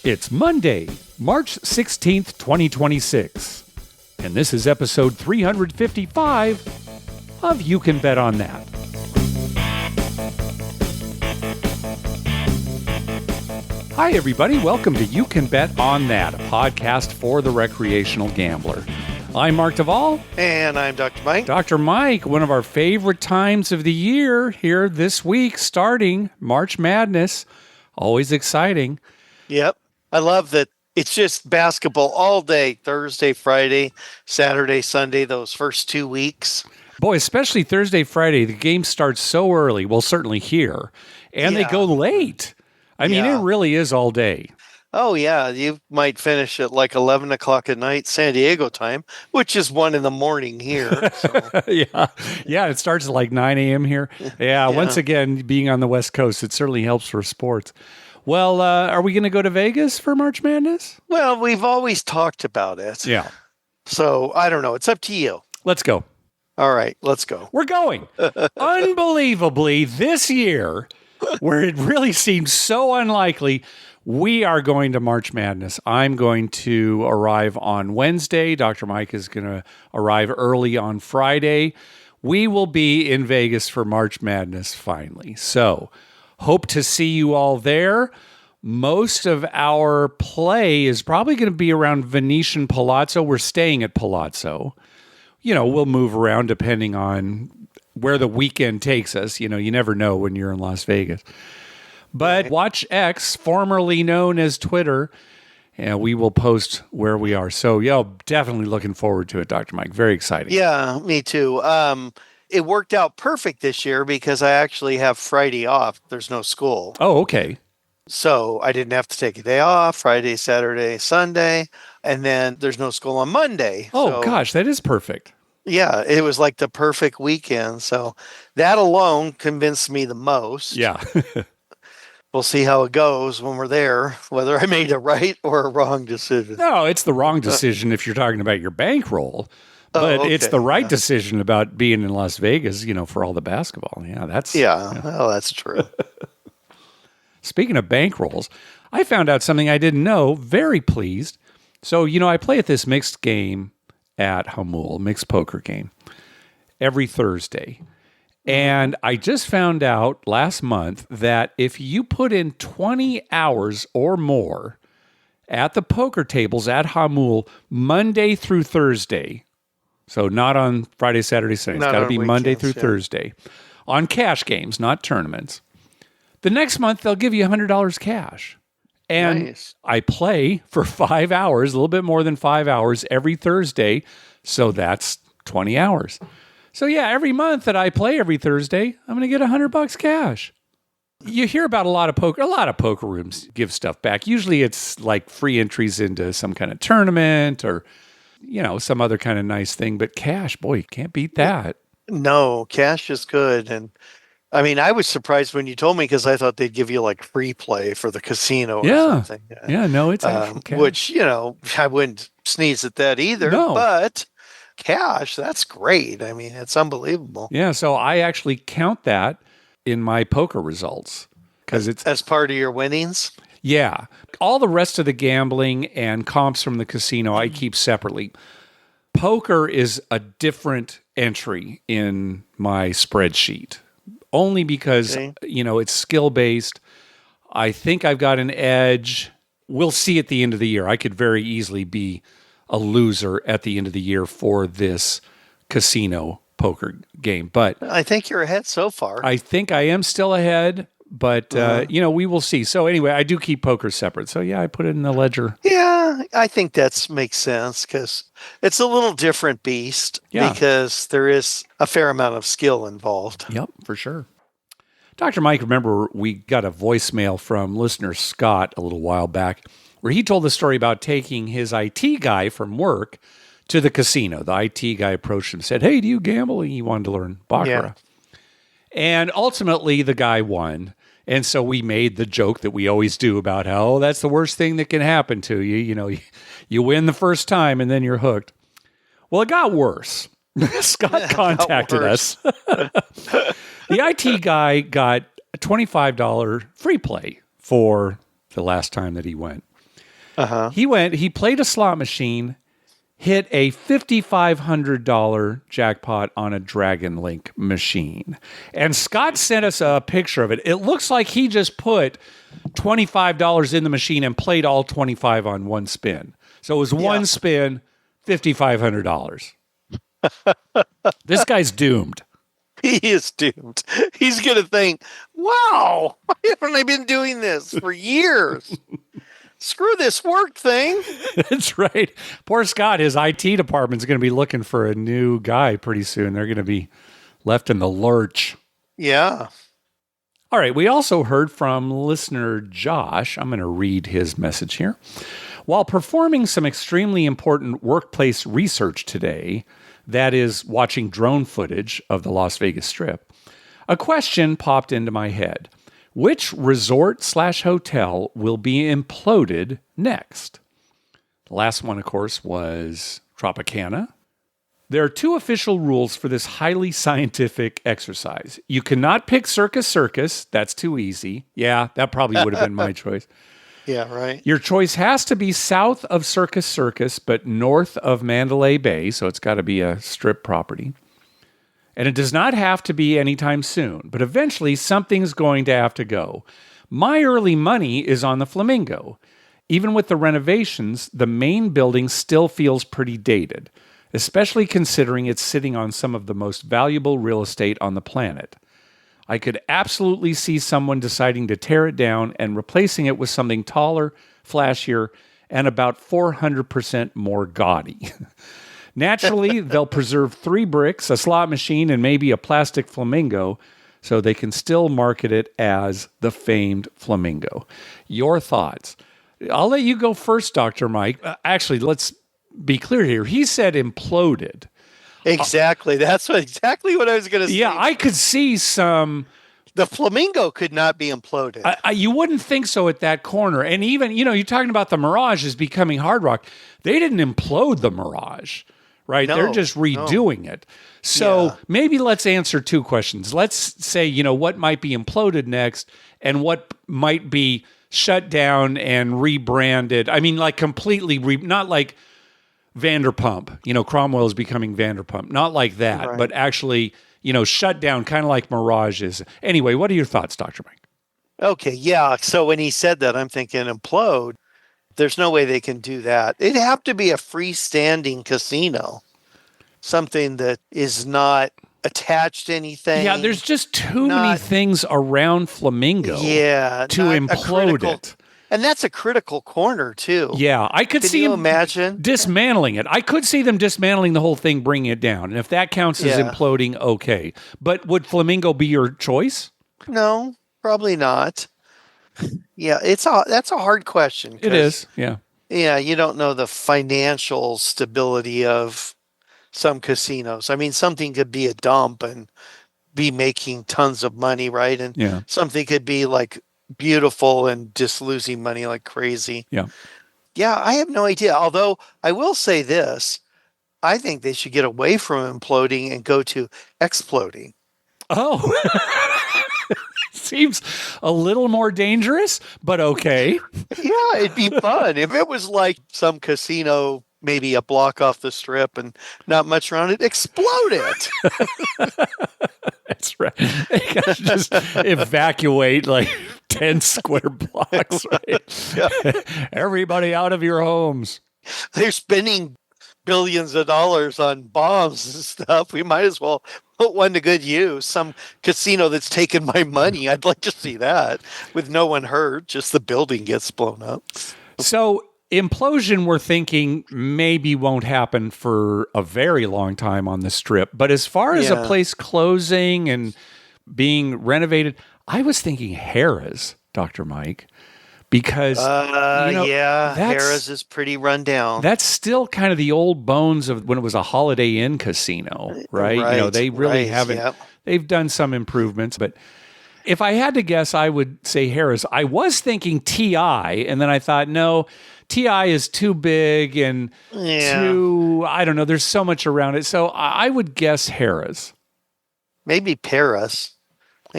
It's Monday, March 16th, 2026, and this is episode 355 of You Can Bet on That. Hi, everybody. Welcome to You Can Bet on That, a podcast for the recreational gambler. I'm Mark Duvall. And I'm Dr. Mike. Dr. Mike, one of our favorite times of the year here this week, starting March Madness. Always exciting. Yep. I love that it's just basketball all day, Thursday, Friday, Saturday, Sunday, those first 2 weeks. Boy, especially Thursday, Friday, the game starts so early. Well, certainly here. And they go late. I mean, it really is all day. Oh, yeah. You might finish at like 11 o'clock at night, San Diego time, which is 1 a.m. here. So. Yeah, it starts at like 9 a.m. here. Yeah, once again, being on the West Coast, it certainly helps for sports. Well, are we going to go to Vegas for March Madness? Well, we've always talked about it. Yeah. So, I don't know. It's up to you. Let's go. All right, let's go. We're going. Unbelievably, this year, where it really seems so unlikely, we are going to March Madness. I'm going to arrive on Wednesday. Dr. Mike is going to arrive early on Friday. We will be in Vegas for March Madness finally. So, hope to see you all there. Most of our play is probably going to be around Venetian Palazzo. We're staying at Palazzo. You know, we'll move around depending on where the weekend takes us. You know, you never know when you're in Las Vegas. But watch X, formerly known as Twitter, and we will post where we are. So, definitely looking forward to it, Dr. Mike. Very exciting. Yeah, me too. It worked out perfect this year because I actually have Friday off. There's no school. Oh, okay. So I didn't have to take a day off, Friday, Saturday, Sunday, and then there's no school on Monday. Oh, gosh, that is perfect. Yeah, it was like the perfect weekend. So that alone convinced me the most. Yeah. We'll see how it goes when we're there, whether I made a right or a wrong decision. No, it's the wrong decision if you're talking about your bankroll. But it's the right decision about being in Las Vegas, for all the basketball. Yeah, that's... well, that's true. Speaking of bankrolls, I found out something I didn't know. Very pleased. So, I play at this mixed game at Hamul, mixed poker game, every Thursday. And I just found out last month that if you put in 20 hours or more at the poker tables at Hamul, Monday through Thursday, so not on Friday, Saturday, Sunday, it's got to be Monday through Thursday, on cash games, not tournaments, the next month they'll give you $100 cash. And I play for 5 hours, a little bit more than 5 hours every Thursday, so that's 20 hours. So every month that I play every Thursday, I'm going to get $100 cash. You hear about a lot of poker rooms give stuff back. Usually it's like free entries into some kind of tournament or, some other kind of nice thing. But cash, boy, you can't beat that. No, cash is good. And I mean, I was surprised when you told me because I thought they'd give you like free play for the casino or something. Yeah, no, it's actual cash. Which, I wouldn't sneeze at that either. No. But cash, that's great. I mean, it's unbelievable. Yeah, so I actually count that in my poker results because it's as part of your winnings. Yeah, all the rest of the gambling and comps from the casino I keep separately. Poker is a different entry in my spreadsheet, only because it's skill based. I think I've got an edge. We'll see at the end of the year. I could very easily be a loser at the end of the year for this casino poker game. But I think you're ahead so far. I think I am still ahead, but we will see. So anyway, I do keep poker separate. So I put it in the ledger. Yeah, I think that makes sense because it's a little different beast because there is a fair amount of skill involved. Yep, for sure. Dr. Mike, remember we got a voicemail from listener Scott a little while back where he told the story about taking his IT guy from work to the casino. The IT guy approached him and said, "Hey, do you gamble?" And he wanted to learn baccarat. Yeah. And ultimately, the guy won. And so we made the joke that we always do about how, that's the worst thing that can happen to you. You win the first time and then you're hooked. Well, it got worse. Scott contacted us. The IT guy got a $25 free play for the last time that he went. Uh-huh. He played a slot machine, hit a $5,500 jackpot on a Dragon Link machine. And Scott sent us a picture of it. It looks like he just put $25 in the machine and played all 25 on one spin. So it was one spin, $5,500. This guy's doomed. He is doomed. He's going to think, wow, why haven't I been doing this for years? Screw this work thing. That's right. Poor Scott, his IT department's going to be looking for a new guy pretty soon. They're going to be left in the lurch. Yeah. All right. We also heard from listener Josh. I'm going to read his message here. While performing some extremely important workplace research today, that is watching drone footage of the Las Vegas Strip, a question popped into my head. Which resort/hotel will be imploded next? The last one, of course, was Tropicana. There are two official rules for this highly scientific exercise. You cannot pick Circus Circus. That's too easy. Yeah, that probably would have been my choice. Yeah, right. Your choice has to be south of Circus Circus, but north of Mandalay Bay, so it's got to be a strip property. And it does not have to be anytime soon, but eventually something's going to have to go. My early money is on the Flamingo. Even with the renovations, the main building still feels pretty dated, especially considering it's sitting on some of the most valuable real estate on the planet. I could absolutely see someone deciding to tear it down and replacing it with something taller, flashier, and about 400% more gaudy. Naturally, they'll preserve 3 bricks, a slot machine, and maybe a plastic flamingo, so they can still market it as the famed Flamingo. Your thoughts? I'll let you go first, Dr. Mike. Actually, let's be clear here. He said imploded. Exactly. That's exactly what I was going to say. Yeah, I could see some... The Flamingo could not be imploded. You wouldn't think so at that corner. And even, you're talking about the Mirage is becoming Hard Rock. They didn't implode the Mirage, right? They're just redoing it. So maybe let's answer 2 questions. Let's say, what might be imploded next and what might be shut down and rebranded. I mean, like completely, not like Vanderpump. Cromwell is becoming Vanderpump. Not like that, but actually... shut down, kind of like Mirage is. Anyway, what are your thoughts, Dr. Mike? Okay, yeah. So when he said that, I'm thinking implode. There's no way they can do that. It'd have to be a freestanding casino, something that is not attached to anything. Yeah, there's just too many things around Flamingo to implode it. And that's a critical corner, too. Yeah, I could see imagine dismantling it. I could see them dismantling the whole thing, bringing it down. And if that counts as imploding, okay. But would Flamingo be your choice? No, probably not. Yeah, that's a hard question. It is, yeah. Yeah, you don't know the financial stability of some casinos. I mean, something could be a dump and be making tons of money, right? And something could be like beautiful and just losing money like crazy. Yeah, I have no idea. Although I will say this, I think they should get away from imploding and go to exploding. Oh, seems a little more dangerous, but okay. Yeah, it'd be fun if it was like some casino, maybe a block off the strip and not much around it. Explode it. That's right. They gotta just evacuate like 10 square blocks, right? Yeah. Everybody out of your homes. They're spending billions of dollars on bombs and stuff. We might as well put one to good use. Some casino that's taken my money. I'd like to see that with no one hurt. Just the building gets blown up. So implosion, we're thinking maybe won't happen for a very long time on the Strip. But as far as a place closing and being renovated, I was thinking Harrah's, Dr. Mike, because Harrah's is pretty run down. That's still kind of the old bones of when it was a Holiday Inn casino, right? They really haven't. Yep. They've done some improvements, but if I had to guess, I would say Harrah's. I was thinking TI, and then I thought, no, TI is too big and too, I don't know, there's so much around it. So I would guess Harrah's. Maybe Paris.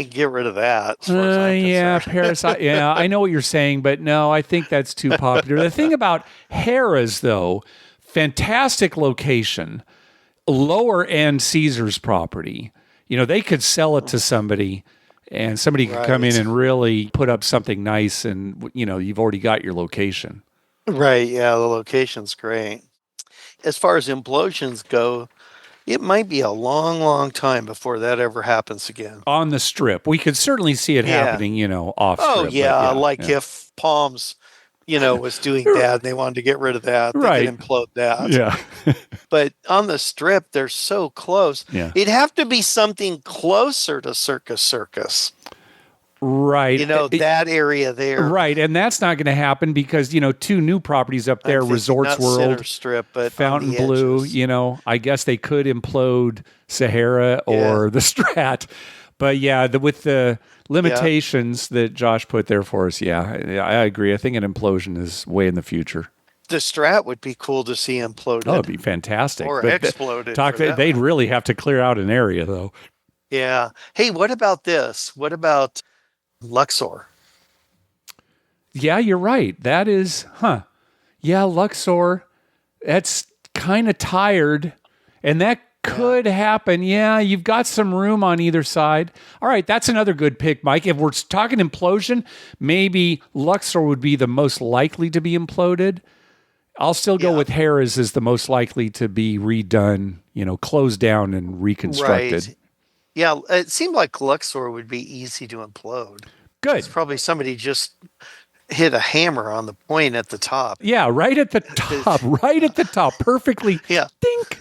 Get rid of that as far as I'm Yeah, concerned. Parasite. Yeah, I know what you're saying, but no, I think that's too popular. The thing about Harrah's, though, fantastic location, lower end Caesars property. They could sell it to somebody, and somebody could come in Right. and really put up something nice, and you've already got your location. Right. Yeah, the location's great. As far as implosions go, it might be a long, long time before that ever happens again. On the strip, we could certainly see it Yeah. happening, off Oh, strip. But yeah. yeah, Like yeah. if Palms, was doing bad and they wanted to get rid of that, they could Right. implode that. Yeah. But on the strip, they're so close. Yeah. It'd have to be something closer to Circus Circus. Right. That area there. Right, and that's not going to happen because two new properties up there, I'm thinking Resorts not Center World, Strip, but Fountain on the Blue. edges. I guess they could implode Sahara or the Strat, but yeah, with the limitations that Josh put there for us, yeah, I agree. I think an implosion is way in the future. The Strat would be cool to see imploded. Oh, it'd be fantastic. Or but exploded. They'd really have to clear out an area, though. Yeah. Hey, what about this? What about Luxor? Yeah, you're right. That is, yeah, Luxor, that's kind of tired. And that could happen. Yeah, you've got some room on either side. All right, that's another good pick, Mike. If we're talking implosion, maybe Luxor would be the most likely to be imploded. I'll still go with Harrah's as the most likely to be redone, closed down and reconstructed. Right. Yeah, it seemed like Luxor would be easy to implode. Good. It's probably somebody just hit a hammer on the point at the top. Yeah, right at the top. Right at the top. Perfectly. Yeah. Dink.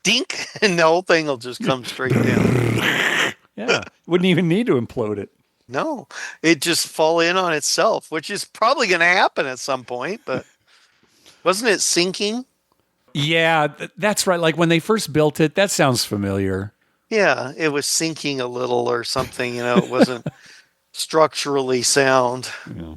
Dink. And the whole thing will just come straight down. Yeah. Wouldn't even need to implode it. No. It just fall in on itself, which is probably going to happen at some point, but wasn't it sinking? Yeah, that's right. Like when they first built it, that sounds familiar. Yeah, it was sinking a little or something. It wasn't structurally sound. Yeah.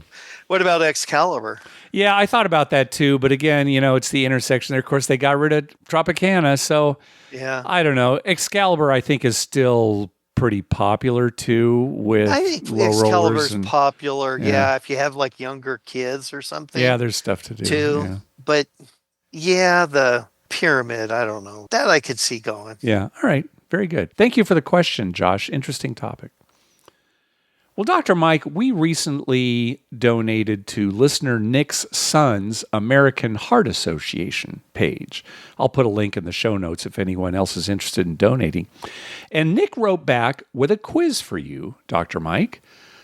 What about Excalibur? Yeah, I thought about that too. But again, it's the intersection there. Of course, they got rid of Tropicana. So yeah, I don't know. Excalibur, I think, is still pretty popular too. With I think low Excalibur's rollers popular. Yeah, if you have like younger kids or something. Yeah, there's stuff to do too. Yeah. But yeah, the pyramid, I don't know. That I could see going. Yeah. All right. Very good. Thank you for the question, Josh. Interesting topic. Well, Dr. Mike, we recently donated to listener Nick's son's American Heart Association page. I'll put a link in the show notes if anyone else is interested in donating. And Nick wrote back with a quiz for you, Dr. Mike.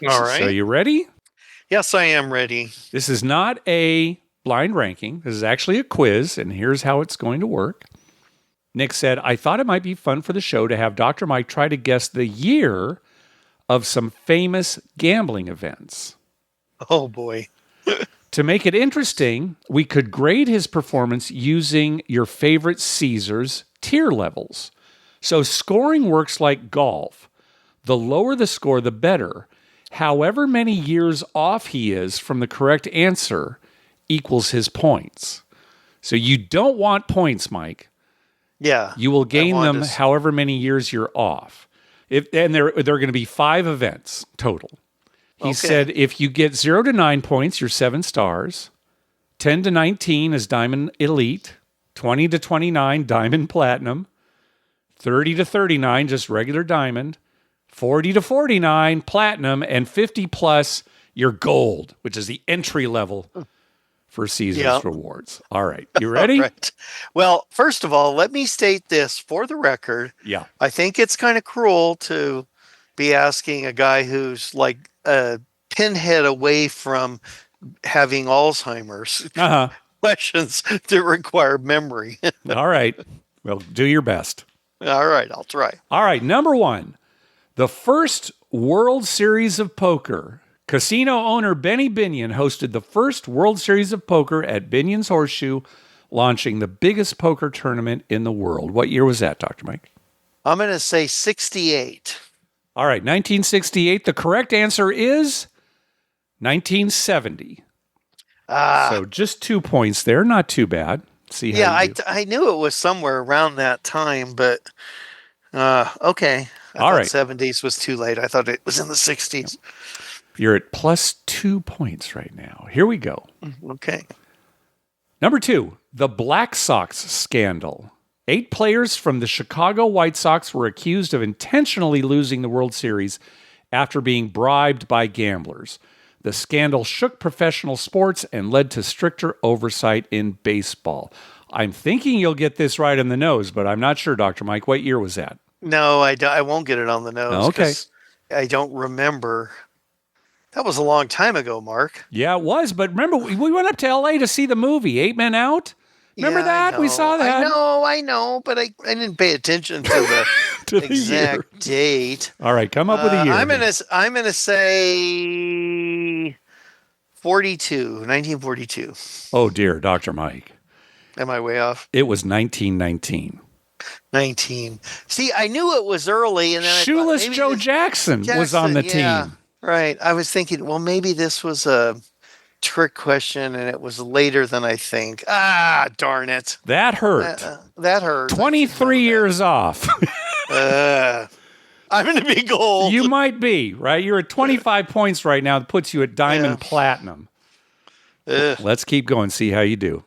All right. So you ready? Yes, I am ready. This is not a blind ranking. This is actually a quiz, and here's how it's going to work. Nick said, I thought it might be fun for the show to have Dr. Mike try to guess the year of some famous gambling events. Oh, boy. To make it interesting, we could grade his performance using your favorite Caesars tier levels. So scoring works like golf. The lower the score, the better. However many years off he is from the correct answer equals his points. So you don't want points, Mike. Yeah. You will gain them however many years you're off. And there are going to be 5 events total. He said if you get 0 to 9 points, you're 7 stars. 10 to 19 is Diamond Elite. 20 to 29, Diamond Platinum. 30 to 39, just regular Diamond. 40 to 49, Platinum. And 50 plus, you're Gold, which is the entry level for Caesars rewards. All right. You ready? All right. Well, first of all, let me state this for the record. Yeah. I think it's kind of cruel to be asking a guy who's like a pinhead away from having Alzheimer's questions that require memory. All right. Well, do your best. All right. I'll try. All right. Number 1, the first World Series of Poker. Casino owner Benny Binion hosted the first World Series of Poker at Binion's Horseshoe, launching the biggest poker tournament in the world. What year was that, Dr. Mike? I'm going to say 68. All right, 1968. The correct answer is 1970. So just 2 points there. Not too bad. I knew it was somewhere around that time, but okay. I All thought right. 70s was too late. I thought it was in the 60s. You're at plus 2 points right now. Here we go. Okay. Number 2, the Black Sox scandal. 8 players from the Chicago White Sox were accused of intentionally losing the World Series after being bribed by gamblers. The scandal shook professional sports and led to stricter oversight in baseball. I'm thinking you'll get this right on the nose, but I'm not sure, Dr. Mike. What year was that? No, I won't get it on the nose Okay. because I don't remember. That was a long time ago, Mark. Yeah, it was. But remember, we went up to L.A. to see the movie, 8 Men Out. Remember Yeah, that? We saw that. I know, but I didn't pay attention to the To the exact date. All right, come up with a year. I'm gonna say 1942. Oh dear, Dr. Mike. Am I way off? It was 1919. 19. See, I knew it was early, and then Shoeless Joe Jackson was on the team. Right. I was thinking, well, maybe this was a trick question, and it was later than I think. Ah, darn it. That hurt. That hurt. 23 years off. I'm going to be gold. You might be, right? You're at 25 points right now. That puts you at diamond platinum. Let's keep going, see how you do.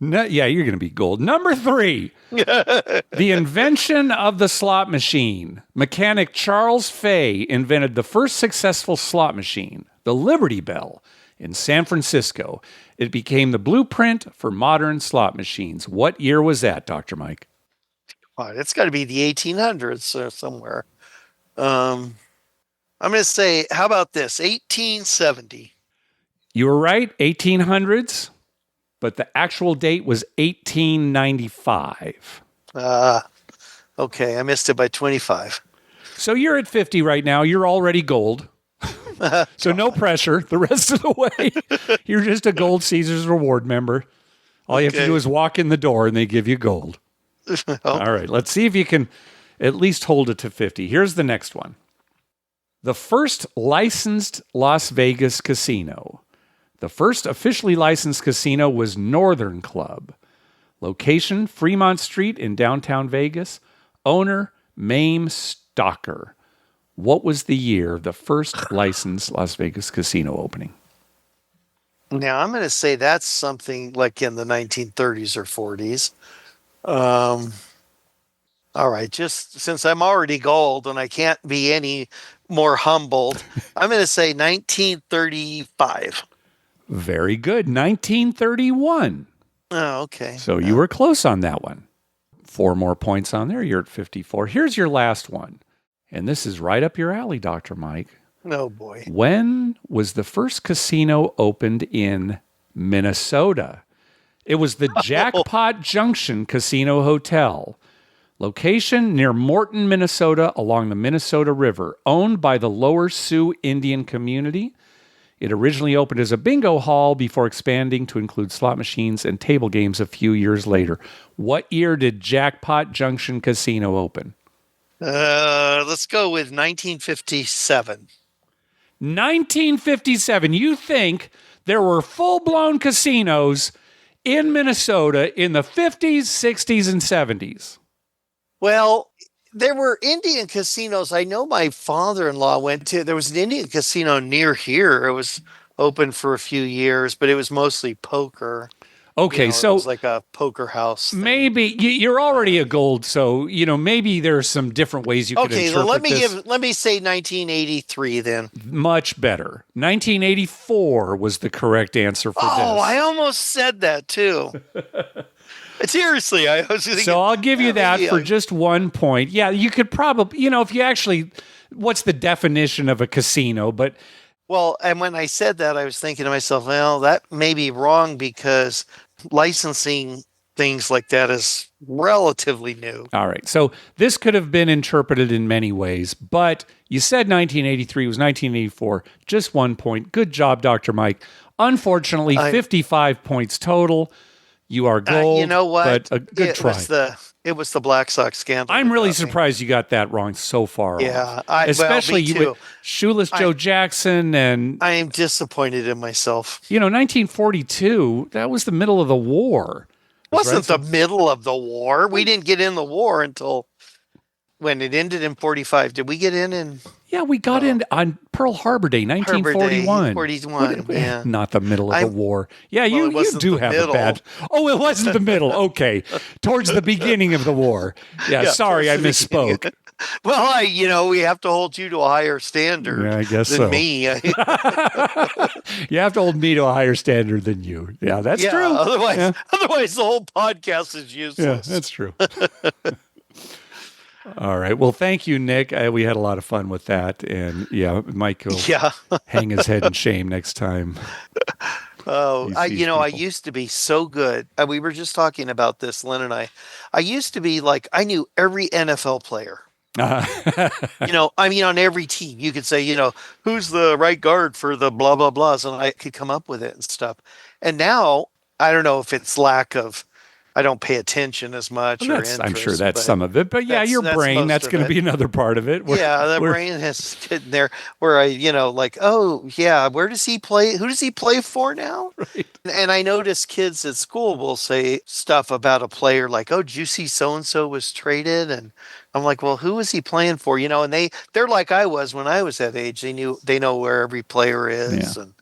No, yeah, you're going to be gold. Number 3, the invention of the slot machine. Mechanic Charles Fay invented the first successful slot machine, the Liberty Bell, in San Francisco. It became the blueprint for modern slot machines. What year was that, Dr. Mike? It's got to be the 1800s or somewhere. I'm going to say, how about this? 1870. You were right, 1800s. But the actual date was 1895. Okay, I missed it by 25. So you're at 50 right now. You're already gold. So no pressure the rest of the way. You're just a Gold Caesars Reward member. All you have to do is walk in the door and they give you gold. All right, let's see if you can at least hold it to 50. Here's the next one. The first licensed Las Vegas casino. The first officially licensed casino was Northern Club. Location, Fremont Street in downtown Vegas. Owner, Mame Stocker. What was the year of the first licensed Las Vegas casino opening? Now, I'm going to say that's something like in the 1930s or 40s. All right, just since I'm already gold and I can't be any more humbled, I'm going to say 1935. Very good. 1931. Oh, okay. So you were close on that one. 4 more points on there. You're at 54. Here's your last one. And this is right up your alley, Dr. Mike. Oh, boy. When was the first casino opened in Minnesota? It was the Jackpot Junction Casino Hotel. Location near Morton, Minnesota, along the Minnesota River. Owned by the Lower Sioux Indian community. It originally opened as a bingo hall before expanding to include slot machines and table games a few years later. What year did Jackpot Junction Casino open? Let's go with 1957. 1957. You think there were full-blown casinos in Minnesota in the 50s, 60s, and 70s? Well, there were Indian casinos. I know my father-in-law went to. There was an Indian casino near here. It was open for a few years, but it was mostly poker. Okay, so it was like a poker house thing. Maybe you're already a gold, so maybe there's some different ways you could interpret Okay, this. let me say 1983 then. Much better. 1984 was the correct answer for this. Oh, I almost said that too. Seriously, I was thinking. So I'll give you that for just 1 point. Yeah, you could probably, if you actually, what's the definition of a casino? But well, and when I said that, I was thinking to myself, well, that may be wrong because licensing things like that is relatively new. All right. So this could have been interpreted in many ways, but you said 1983 was 1984. Just 1 point. Good job, Dr. Mike. Unfortunately, 55 points total. You are gold. You know what? But a good try. It was the Black Sox scandal. I'm really surprised you got that wrong so far. Yeah, especially me too. With Shoeless Joe Jackson, and I am disappointed in myself. 1942. That was the middle of the war. Wasn't the middle of the war. We didn't get in the war until when it ended in 45, did we get in? Yeah, we got in on Pearl Harbor Day, Harbor Day, 1941. 41, yeah. Not the middle of the war. Yeah, Well, it you wasn't do the have middle. a bad. Oh, it wasn't the middle. Okay, towards the beginning of the war. Yeah, sorry, I misspoke. Well, we have to hold you to a higher standard I guess than so. me. You have to hold me to a higher standard than you. Yeah, that's true. Otherwise, the whole podcast is useless. Yeah, that's true. All right. Well, thank you, Nick. We had a lot of fun with that. And yeah, Mike will hang his head in shame next time. Oh, I used to be so good. We were just talking about this, Lynn and I. I used to be like, I knew every NFL player. On every team, you could say, who's the right guard for the blah, blah, blahs. And I could come up with it and stuff. And now, I don't know if it's lack of, I don't pay attention as much or interest. I'm sure that's some of it. But yeah, your brain, that's going to be another part of it. The brain has getting there where I, oh, yeah, where does he play? Who does he play for now? Right. And I notice kids at school will say stuff about a player like, oh, did you see so-and-so was traded? And I'm like, well, who is he playing for? And they're like I was when I was that age. They know where every player is. Yeah. And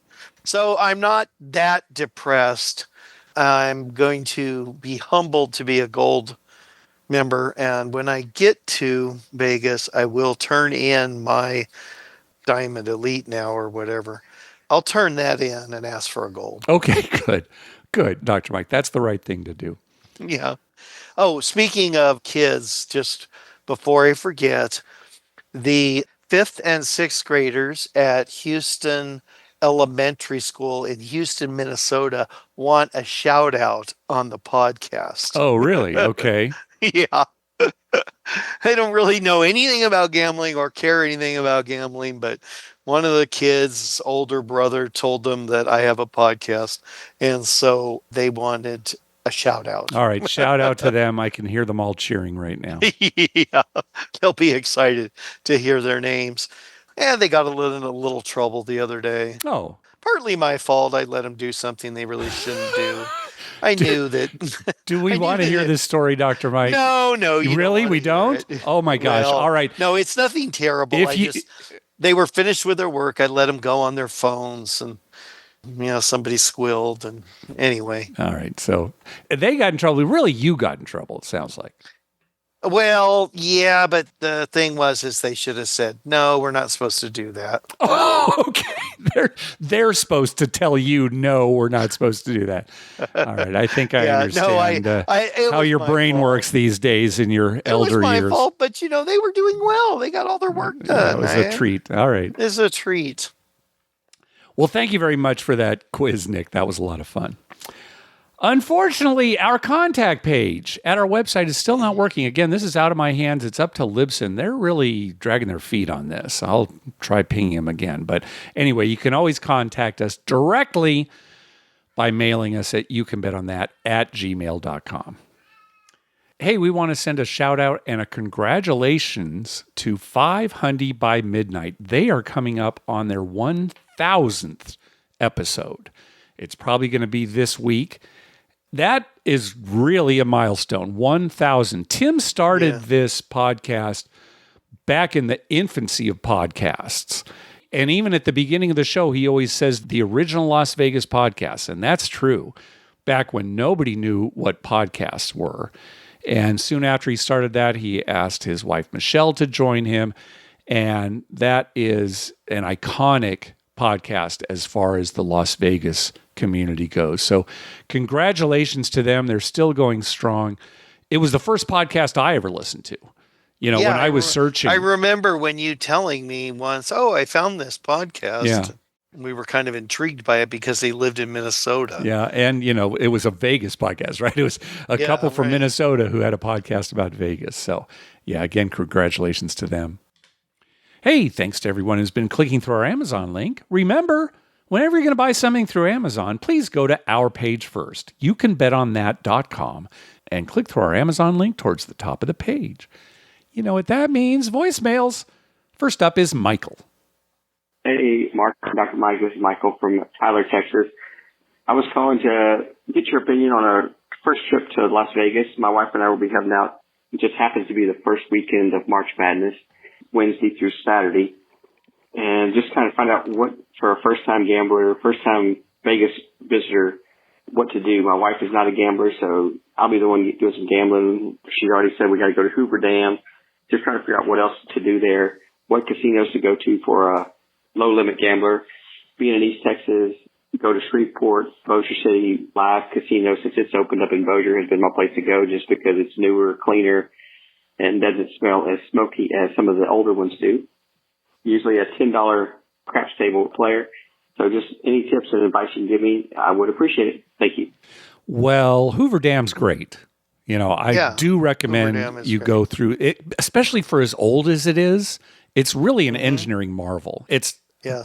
so I'm not that depressed. I'm going to be humbled to be a gold member. And when I get to Vegas, I will turn in my Diamond Elite now or whatever. I'll turn that in and ask for a gold. Okay, good, Dr. Mike. That's the right thing to do. Yeah. Oh, speaking of kids, just before I forget, the 5th and 6th graders at Houston Elementary School in Houston, Minnesota want a shout out on the podcast. Oh, really? Okay. Yeah. They don't really know anything about gambling or care anything about gambling, but one of the kids' older brother told them that I have a podcast, and so they wanted a shout out. All right, shout out to them. I can hear them all cheering right now. Yeah, they'll be excited to hear their names. And they got in a little trouble the other day. Oh. Partly my fault. I let them do something they really shouldn't do. I knew that. Do we want to hear this story, Dr. Mike? No, really? We don't? Oh my gosh. Well, all right. No, it's nothing terrible. They were finished with their work. I let them go on their phones and somebody squealed and anyway. All right. So they got in trouble. Really, you got in trouble, it sounds like. Well, yeah, but the thing is they should have said, no, we're not supposed to do that. Oh, okay. They're supposed to tell you, no, we're not supposed to do that. All right. I think I understand how your brain works these days in your elder years. It was my fault, but they were doing well. They got all their work done. It was a treat. All right. It was a treat. Well, thank you very much for that quiz, Nick. That was a lot of fun. Unfortunately, our contact page at our website is still not working. Again, this is out of my hands. It's up to Libsyn. They're really dragging their feet on this. I'll try pinging them again. But anyway, you can always contact us directly by mailing us at youcanbetonThat@gmail.com. Hey, we want to send a shout out and a congratulations to 5 Hundy by Midnight. They are coming up on their 1,000th episode. It's probably going to be this week. That is really a milestone. 1,000. Tim started this podcast back in the infancy of podcasts. And even at the beginning of the show, he always says the original Las Vegas podcast. And that's true. Back when nobody knew what podcasts were. And soon after he started that, he asked his wife, Michelle, to join him. And that is an iconic podcast as far as the Las Vegas community goes. So congratulations to them. They're still going strong. It was the first podcast I ever listened to. When I was searching. I remember when you telling me once, I found this podcast. Yeah. We were kind of intrigued by it because they lived in Minnesota. Yeah. And, it was a Vegas podcast, right? It was a couple from Minnesota who had a podcast about Vegas. So, yeah, again, congratulations to them. Hey, thanks to everyone who's been clicking through our Amazon link. Remember, whenever you're going to buy something through Amazon, please go to our page first. YouCanBetOnThat.com and click through our Amazon link towards the top of the page. You know what that means? Voicemails. First up is Michael. Hey, Mark, Dr. Mike. This is Michael from Tyler, Texas. I was calling to get your opinion on our first trip to Las Vegas. My wife and I will be heading out It just happens to be the first weekend of March Madness, Wednesday through Saturday. And just kind of find out what, for a first-time gambler, first-time Vegas visitor, what to do. My wife is not a gambler, so I'll be the one doing some gambling. She already said we got to go to Hoover Dam. Just trying to figure out what else to do there, what casinos to go to for a low-limit gambler. Being in East Texas, go to Shreveport, Bossier City Live Casino, since it's opened up in Bossier, has been my place to go just because it's newer, cleaner, and doesn't smell as smoky as some of the older ones do. Usually a $10 craps table player. So just any tips and advice you can give me, I would appreciate it. Thank you. Well, Hoover Dam's great. I do recommend you go through it, especially for as old as it is. It's really an engineering marvel. It's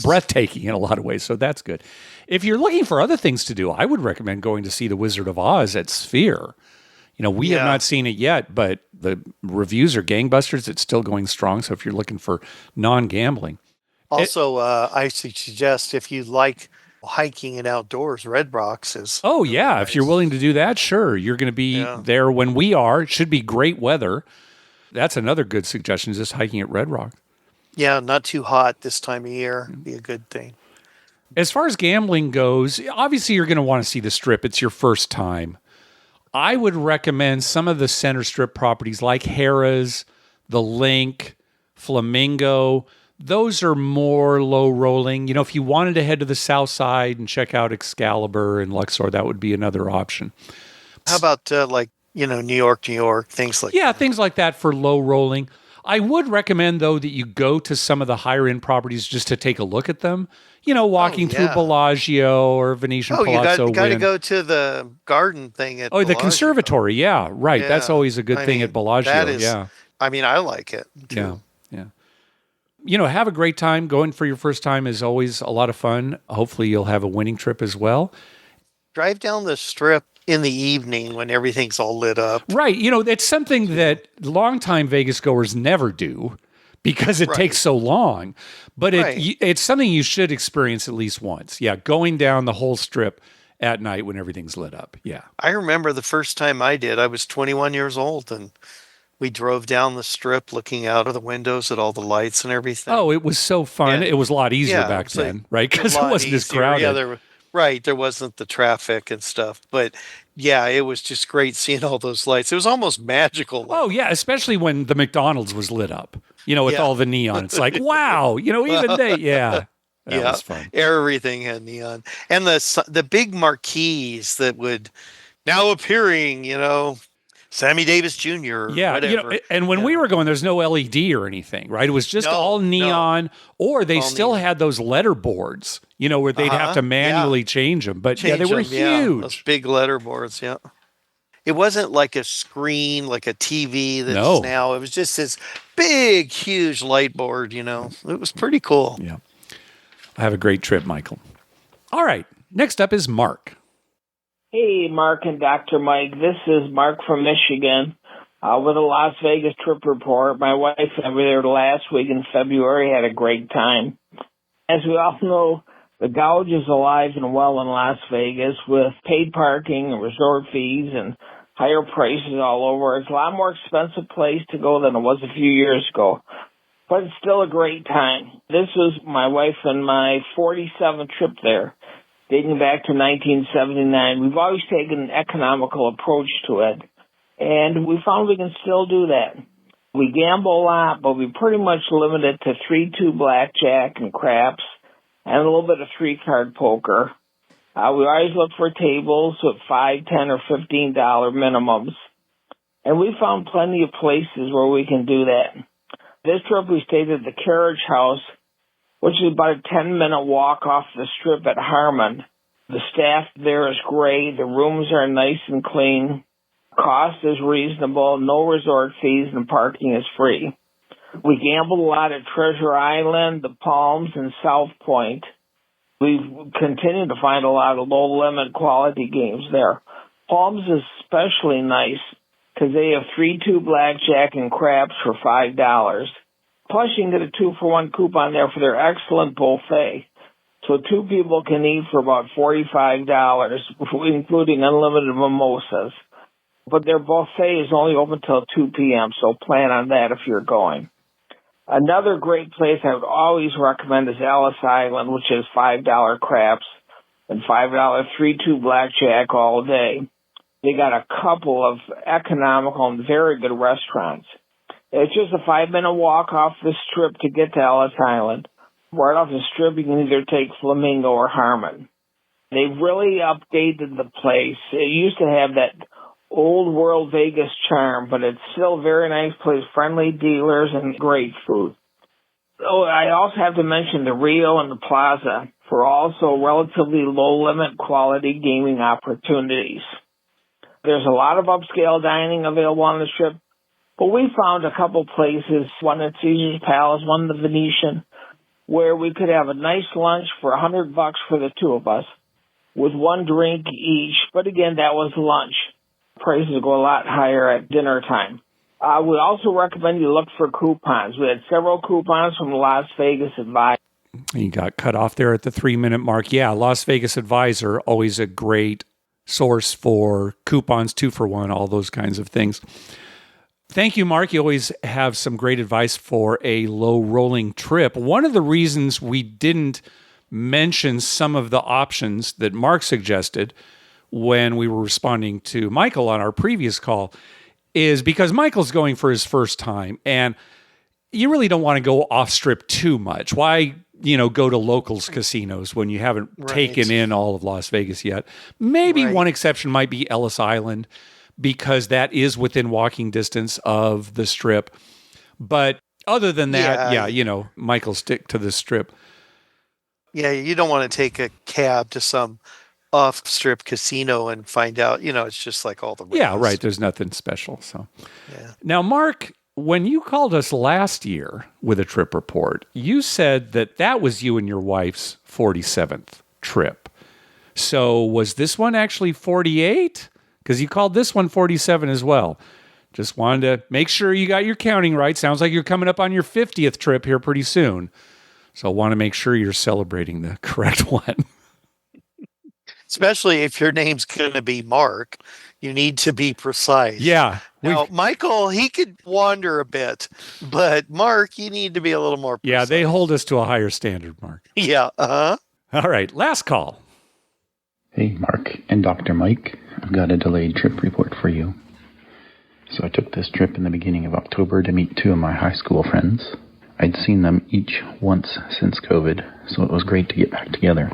breathtaking in a lot of ways, so that's good. If you're looking for other things to do, I would recommend going to see The Wizard of Oz at Sphere. We have not seen it yet, but the reviews are gangbusters. It's still going strong, so if you're looking for non-gambling. Also, I suggest if you like hiking and outdoors, Red Rocks is... Oh, yeah. Nice. If you're willing to do that, sure. You're going to be there when we are. It should be great weather. That's another good suggestion, just hiking at Red Rock. Yeah, not too hot this time of year. Be a good thing. As far as gambling goes, obviously you're going to want to see the Strip. It's your first time. I would recommend some of the center Strip properties like Harrah's, The Link, Flamingo. Those are more low rolling. If you wanted to head to the south side and check out Excalibur and Luxor, that would be another option. How about New York, things like that? Yeah, things like that for low rolling. I would recommend, though, that you go to some of the higher end properties just to take a look at them. Walking through Bellagio or Venetian Palazzo. You got to go to the garden thing at Bellagio. The conservatory. Yeah, right. Yeah. That's always a good thing at Bellagio. That is, I like it too. Yeah. Have a great time. Going for your first time is always a lot of fun. Hopefully you'll have a winning trip as well. Drive down the Strip in the evening when everything's all lit up. Right. It's something that longtime Vegas goers never do because it takes so long. But it's something you should experience at least once. Yeah, going down the whole Strip at night when everything's lit up. Yeah. I remember the first time I did, I was 21 years old, and we drove down the Strip looking out of the windows at all the lights and everything. Oh, it was so fun. And it was a lot easier back then, right? Because it wasn't as crowded. Yeah, there wasn't the traffic and stuff. But yeah, it was just great seeing all those lights. It was almost magical. Oh, yeah, especially when the McDonald's was lit up, with all the neon. It's like, wow, even they, that was fun. Everything had neon. And the big marquees that would now appearing, Sammy Davis Jr. Yeah, whatever. And when we were going, there's no LED or anything, right? It was just all neon, or they still had those letter boards, where they'd have to manually change them. But they were huge. Yeah, those big letter boards, yeah. It wasn't like a screen, like a TV that's now. It was just this big, huge light board, It was pretty cool. Yeah. Have a great trip, Michael. All right. Next up is Mark. Hey, Mark and Dr. Mike. This is Mark from Michigan with a Las Vegas trip report. My wife and I were there last week in February, had a great time. As we all know, the gouge is alive and well in Las Vegas with paid parking and resort fees and higher prices all over. It's a lot more expensive place to go than it was a few years ago, but it's still a great time. This was my wife and my 47th trip there, dating back to 1979. We've always taken an economical approach to it, and we found we can still do that. We gamble a lot, but we pretty much limit it to 3-2 blackjack and craps and a little bit of 3-card poker. We always look for tables with $5, $10, or $15 minimums, and we found plenty of places where we can do that. This trip we stayed at the Carriage House, which is about a 10-minute walk off the Strip at Harmon. The staff there is great. The rooms are nice and clean. Cost is reasonable. No resort fees, and parking is free. We gambled a lot at Treasure Island, the Palms, and South Point. We've continued to find a lot of low-limit quality games there. Palms is especially nice because they have 3-2 blackjack and craps for $5. Plus, you can get a 2-for-1 coupon there for their excellent buffet. So 2 people can eat for about $45, including unlimited mimosas. but their buffet is only open till 2 p.m., so plan on that if you're going. Another great place I would always recommend is Ellis Island, which is $5 craps and $5 3-2 blackjack all day. They got a couple of economical and very good restaurants. It's just a 5-minute walk off the strip to get to Ellis Island. Right off the strip, you can either take Flamingo or Harmon. They've really updated the place. It used to have that old world Vegas charm, but it's still a very nice place, friendly dealers and great food. Oh, I also have to mention the Rio and the Plaza for also relatively low-limit quality gaming opportunities. There's a lot of upscale dining available on the strip, but we found a couple places, one at Caesar's Palace, one at the Venetian, where we could have a nice lunch for $100 for the two of us with one drink each. But again, that was lunch. Prices go a lot higher at dinner time. We also recommend you look for coupons. We had several coupons from Las Vegas Advisor. You got cut off there at the 3-minute mark. Yeah, Las Vegas Advisor, always a great source for coupons, 2-for-1, all those kinds of things. Thank you, Mark. You always have some great advice for a low-rolling trip. One of the reasons we didn't mention some of the options that Mark suggested when we were responding to Michael on our previous call is because Michael's going for his first time, and you really don't want to go off-strip too much. Why go to locals casinos when you haven't taken in all of Las Vegas yet? Maybe one exception might be Ellis Island, because that is within walking distance of the strip. But other than that, Michael, stick to the strip. Yeah, you don't want to take a cab to some off-strip casino and find out, it's just like all the rest. Yeah, right. There's nothing special. So, Now, Mark, when you called us last year with a trip report, you said that was you and your wife's 47th trip. So was this one actually 48? Because you called this one 47 as well. Just wanted to make sure you got your counting right. Sounds like you're coming up on your 50th trip here pretty soon. So I want to make sure you're celebrating the correct one. Especially if your name's going to be Mark, you need to be precise. Yeah. Now, Michael, he could wander a bit, but Mark, you need to be a little more precise. Yeah, they hold us to a higher standard, Mark. Yeah, All right, last call. Hey, Mark and Dr. Mike. I've got a delayed trip report for you. So I took this trip in the beginning of October to meet 2 of my high school friends. I'd seen them each once since COVID, so it was great to get back together.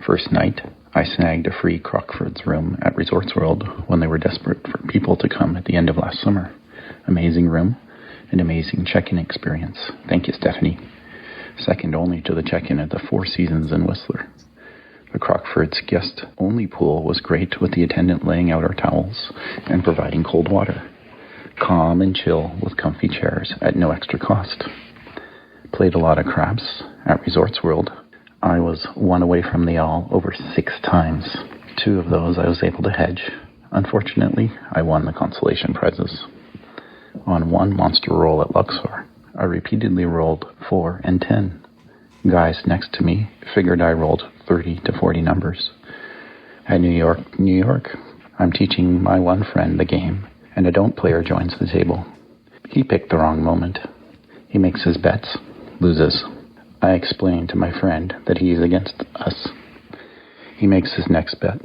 First night, I snagged a free Crockford's room at Resorts World when they were desperate for people to come at the end of last summer. Amazing room, an amazing check-in experience. Thank you, Stephanie. Second only to the check-in at the Four Seasons in Whistler. The Crockford's guest-only pool was great, with the attendant laying out our towels and providing cold water. Calm and chill with comfy chairs at no extra cost. Played a lot of craps at Resorts World. I was one away from the all over 6 times. 2 of those I was able to hedge. Unfortunately, I won the consolation prizes. On one monster roll at Luxor, I repeatedly rolled 4 and 10. Guys next to me figured I rolled 30 to 40 numbers. At New York, I'm teaching my one friend the game, and a don't player joins the table. He picked the wrong moment. He makes his bets, loses. I explain to my friend that he is against us. He makes his next bet,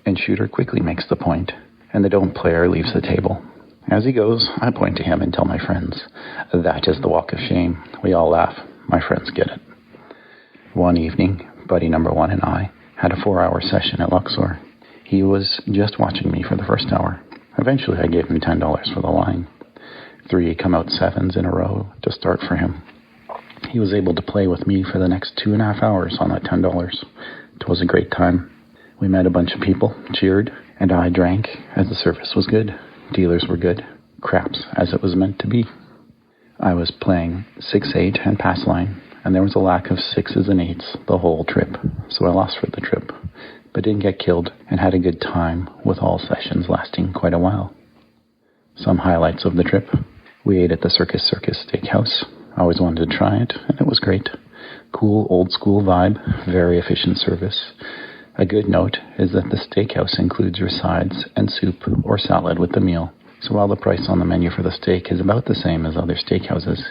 and Shooter quickly makes the point, and the don't player leaves the table. As he goes, I point to him and tell my friends, that is the walk of shame. We all laugh. My friends get it. One evening, buddy number 1 and I had a 4-hour session at Luxor. He was just watching me for the first hour. Eventually, I gave him $10 for the line. 3 come out 7s in a row to start for him. He was able to play with me for the next 2.5 hours on that $10. It was a great time. We met a bunch of people, cheered, and I drank as the service was good. Dealers were good. Craps as it was meant to be. I was playing 6-8 and pass line, and there was a lack of 6s and 8s the whole trip, so I lost for the trip, but didn't get killed and had a good time, with all sessions lasting quite a while. Some highlights of the trip. We ate at the Circus Steakhouse. I always wanted to try it, and it was great. Cool, old-school vibe, very efficient service. A good note is that the steakhouse includes your sides and soup or salad with the meal. So while the price on the menu for the steak is about the same as other steakhouses,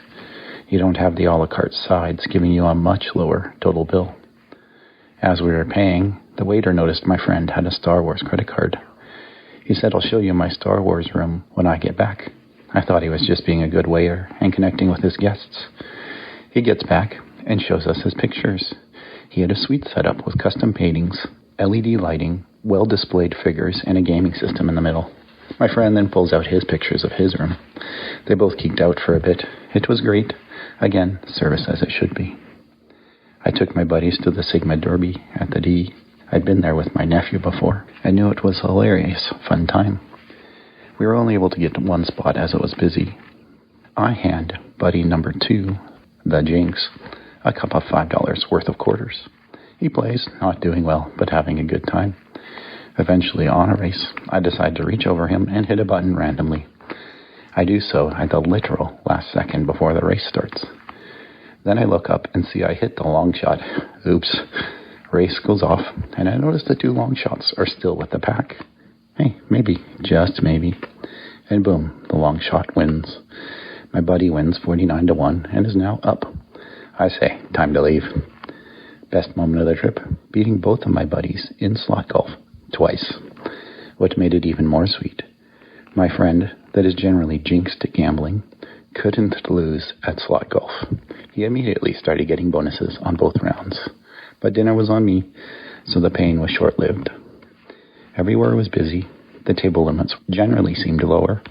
you don't have the a la carte sides giving you a much lower total bill. As we were paying, the waiter noticed my friend had a Star Wars credit card. He said, "I'll show you my Star Wars room when I get back." I thought he was just being a good waiter and connecting with his guests. He gets back and shows us his pictures. He had a suite set up with custom paintings, LED lighting, well-displayed figures, and a gaming system in the middle. My friend then pulls out his pictures of his room. They both geeked out for a bit. It was great. Again, service as it should be. I took my buddies to the Sigma Derby at the D. I'd been there with my nephew before. I knew it was a hilarious, fun time. We were only able to get to one spot as it was busy. I hand buddy number 2, the Jinx, a cup of $5 worth of quarters. He plays, not doing well, but having a good time. Eventually, on a race, I decide to reach over him and hit a button randomly. I do so at the literal last second before the race starts. Then I look up and see I hit the long shot. Oops. Race goes off, and I notice the 2 long shots are still with the pack. Hey, maybe, just maybe. And boom, the long shot wins. My buddy wins 49-1 and is now up. I say, time to leave. Best moment of the trip, beating both of my buddies in slot golf. Twice. What made it even more sweet, my friend, that is generally jinxed at gambling, couldn't lose at slot golf. He immediately started getting bonuses on both rounds. But dinner was on me, so the pain was short-lived. Everywhere was busy. The table limits generally seemed lower.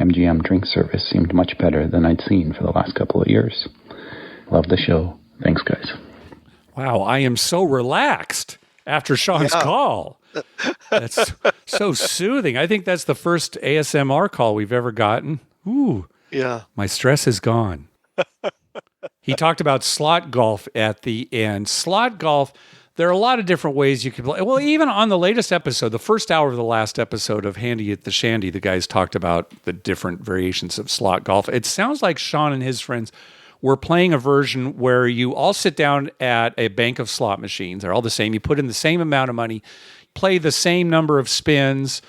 MGM drink service seemed much better than I'd seen for the last couple of years. Love the show. Thanks, guys. Wow, I am so relaxed after Sean's call. That's so soothing. I think that's the first ASMR call we've ever gotten. Ooh. Yeah. My stress is gone. He talked about slot golf at the end. Slot golf, there are a lot of different ways you can play. Well, even on the latest episode, the first hour of the last episode of Handy at the Shandy, the guys talked about the different variations of slot golf. It sounds like Sean and his friends were playing a version where you all sit down at a bank of slot machines. They're all the same. You put in the same amount of money, play the same number of spins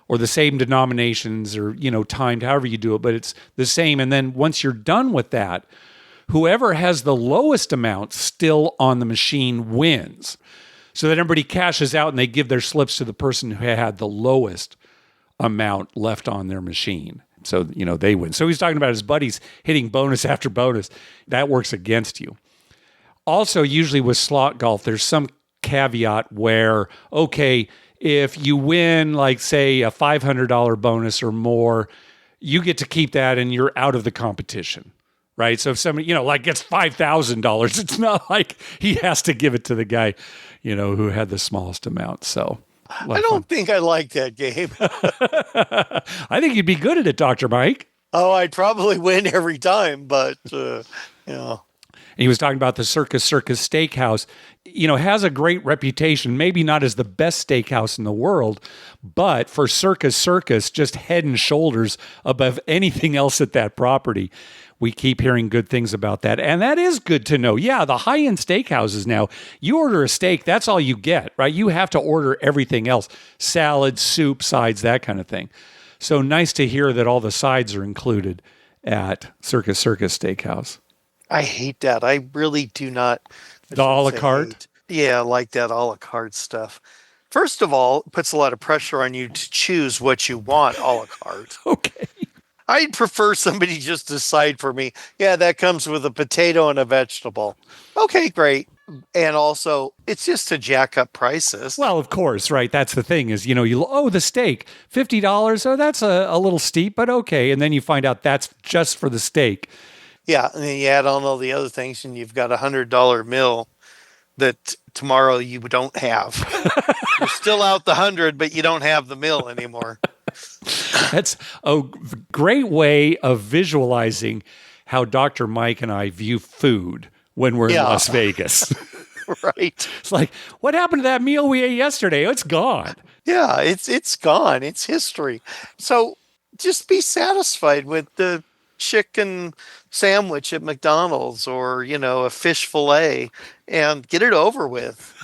or the same denominations or, timed, however you do it, but it's the same. And then once you're done with that, whoever has the lowest amount still on the machine wins. So that everybody cashes out and they give their slips to the person who had the lowest amount left on their machine. So, they win. So he's talking about his buddies hitting bonus after bonus. That works against you. Also, usually with slot golf, there's some caveat where, okay, if you win, like, say, a $500 bonus or more, you get to keep that and you're out of the competition, right? So if somebody, gets $5,000, it's not like he has to give it to the guy, who had the smallest amount. So I don't think I like that game. I think you'd be good at it, Dr. Mike. Oh, I'd probably win every time, but, He was talking about the Circus Steakhouse, has a great reputation, maybe not as the best steakhouse in the world, but for Circus, just head and shoulders above anything else at that property. We keep hearing good things about that. And that is good to know. Yeah, the high-end steakhouses now, you order a steak, that's all you get, right? You have to order everything else, salad, soup, sides, that kind of thing. So nice to hear that all the sides are included at Circus Steakhouse. I hate that. I really do not. The a la carte? Yeah, I like that a la carte stuff. First of all, it puts a lot of pressure on you to choose what you want a la carte. Okay. I'd prefer somebody just decide for me. Yeah, that comes with a potato and a vegetable. Okay, great. And also, it's just to jack up prices. Well, of course, right? That's the thing is, the steak, $50. Oh, that's a little steep, but okay. And then you find out that's just for the steak. Yeah, and then you add on all the other things, and you've got $100 meal that tomorrow you don't have. You're still out the 100, but you don't have the meal anymore. That's a great way of visualizing how Dr. Mike and I view food when we're in Las Vegas. Right. It's like, what happened to that meal we ate yesterday? It's gone. Yeah, it's gone. It's history. So just be satisfied with the chicken sandwich at McDonald's or, a fish fillet and get it over with.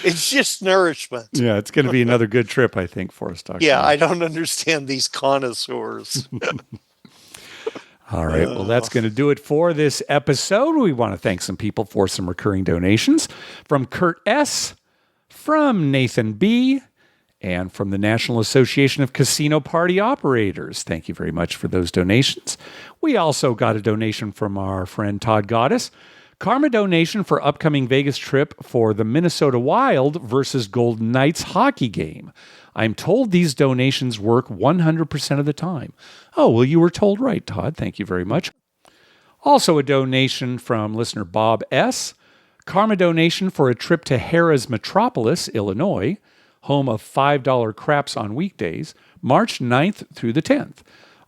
It's just nourishment. Yeah, it's going to be another good trip, I think, for us, Dr. Yeah, Mike. I don't understand these connoisseurs. All right. Well, that's going to do it for this episode. We want to thank some people for some recurring donations from Kurt S., from Nathan B., and from the National Association of Casino Party Operators. Thank you very much for those donations. We also got a donation from our friend Todd Goddess. Karma donation for upcoming Vegas trip for the Minnesota Wild versus Golden Knights hockey game. I'm told these donations work 100% of the time. Oh, well, you were told right, Todd. Thank you very much. Also a donation from listener Bob S. Karma donation for a trip to Harrah's Metropolis, Illinois, home of $5 craps on weekdays, March 9th through the 10th.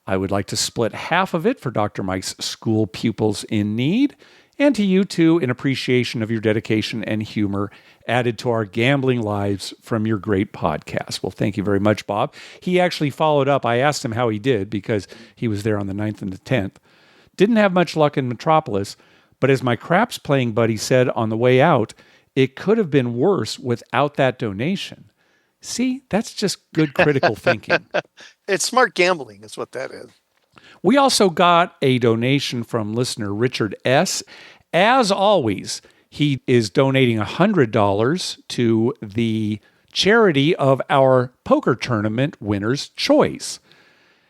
I would like to split half of it for Dr. Mike's school pupils in need, and to you too in appreciation of your dedication and humor added to our gambling lives from your great podcast. Well, thank you very much, Bob. He actually followed up. I asked him how he did because he was there on the 9th and the 10th. Didn't have much luck in Metropolis, but as my craps playing buddy said on the way out, it could have been worse without that donation. See, that's just good critical thinking. It's smart gambling is what that is. We also got a donation from listener Richard S. As always, he is donating $100 to the charity of our poker tournament winner's choice.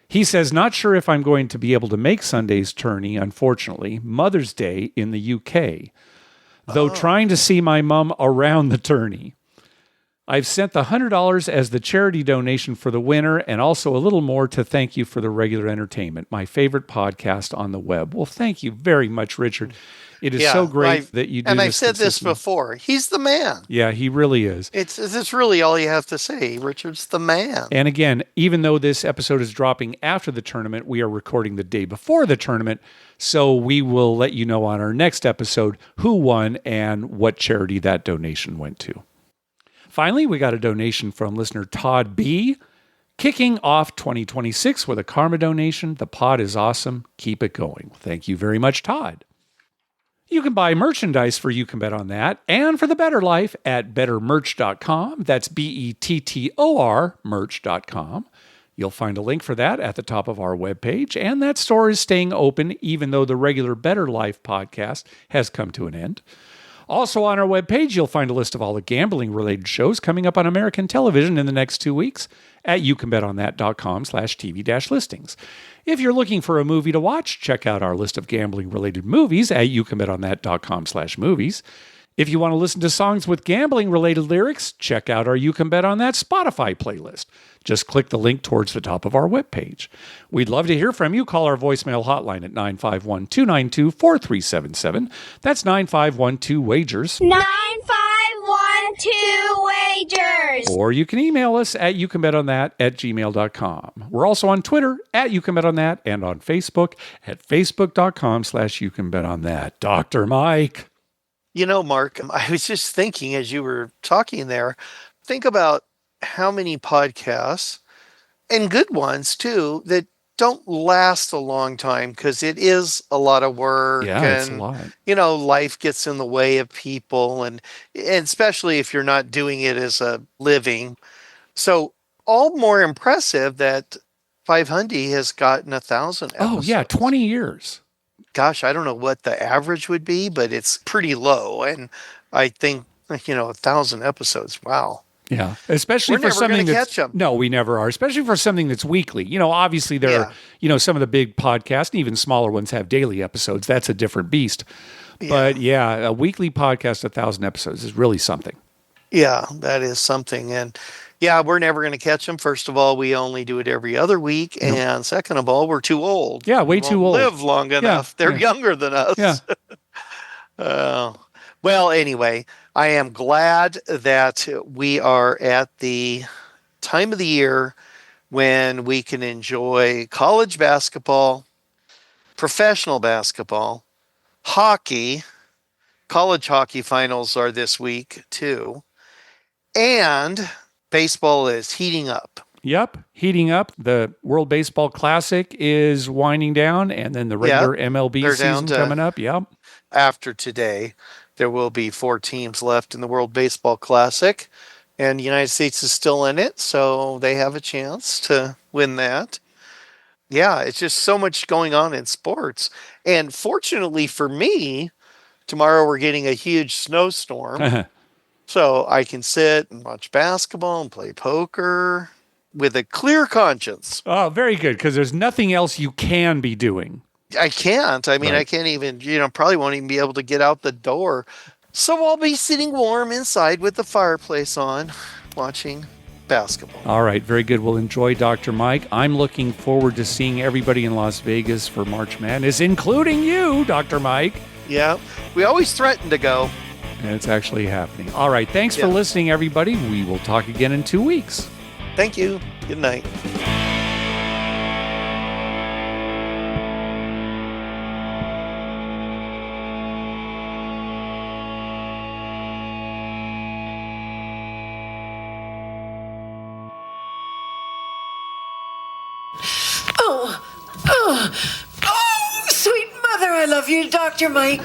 He says, not sure if I'm going to be able to make Sunday's tourney, unfortunately, Mother's Day in the UK, though trying to see my mom around the tourney. I've sent the $100 as the charity donation for the winner and also a little more to thank you for the regular entertainment, my favorite podcast on the web. Well, thank you very much, Richard. It is so great that you do this. And I've said this before. He's the man. Yeah, he really is. It's really all you have to say. Richard's the man. And again, even though this episode is dropping after the tournament, we are recording the day before the tournament. So we will let you know on our next episode who won and what charity that donation went to. Finally, we got a donation from listener Todd B. Kicking off 2026 with a karma donation. The pod is awesome. Keep it going. Thank you very much, Todd. You can buy merchandise for You Can Bet On That and for the Better Life at bettermerch.com. That's BETTOR merch.com. You'll find a link for that at the top of our webpage, and that store is staying open even though the regular Better Life podcast has come to an end. Also on our webpage, you'll find a list of all the gambling-related shows coming up on American television in the next 2 weeks at youcanbetonthat.com/TV-listings. If you're looking for a movie to watch, check out our list of gambling-related movies at youcanbetonthat.com/movies. If you want to listen to songs with gambling-related lyrics, check out our You Can Bet On That Spotify playlist. Just click the link towards the top of our webpage. We'd love to hear from you. Call our voicemail hotline at 951-292-4377. That's 9512-WAGERS. 9512-WAGERS. Or you can email us at youcanbetonthat@gmail.com. We're also on Twitter at YouCanBetOnThat and on Facebook at facebook.com/YouCanBetOnThat. Dr. Mike. You know, Mark, I was just thinking as you were talking there, think about how many podcasts, and good ones too, that don't last a long time because it is a lot of work. Yeah, and, it's a lot. You know, life gets in the way of people, and especially if you're not doing it as a living. So all more impressive that 500 has gotten 1,000 episodes. Oh, yeah, 20 years. Gosh, I don't know what the average would be, but it's pretty low. And I think, 1,000 episodes. Wow. Yeah, especially We're for never something gonna that's catch 'em. No, we never are. Especially for something that's weekly. Obviously there are, some of the big podcasts and even smaller ones have daily episodes. That's a different beast. Yeah. But yeah, a weekly podcast, 1,000 episodes is really something. Yeah, that is something. And yeah, we're never going to catch them. First of all, we only do it every other week. Yep. And second of all, we're too old. Yeah, way We too won't old. live long enough. They're younger than us. Yeah. Well, anyway, I am glad that we are at the time of the year when we can enjoy college basketball, professional basketball, hockey. College hockey finals are this week too. And baseball is heating up. Yep, heating up. The World Baseball Classic is winding down, and then the regular MLB season coming up. Yep. After today. there will be 4 teams left in the World Baseball Classic, and the United States is still in it, so they have a chance to win that. Yeah, it's just so much going on in sports. And fortunately for me, tomorrow we're getting a huge snowstorm. So I can sit and watch basketball and play poker with a clear conscience. Oh, very good, because there's nothing else you can be doing. I can't. I mean, Right. I can't even, probably won't even be able to get out the door. So I'll be sitting warm inside with the fireplace on, watching basketball. All right, very good. We'll enjoy Dr. Mike. I'm looking forward to seeing everybody in Las Vegas for March Madness, including you, Dr. Mike. Yeah, we always threaten to go. And it's actually happening. All right, thanks for listening, everybody. We will talk again in 2 weeks. Thank you. Good night. Oh, sweet mother, I love you, Dr. Mike.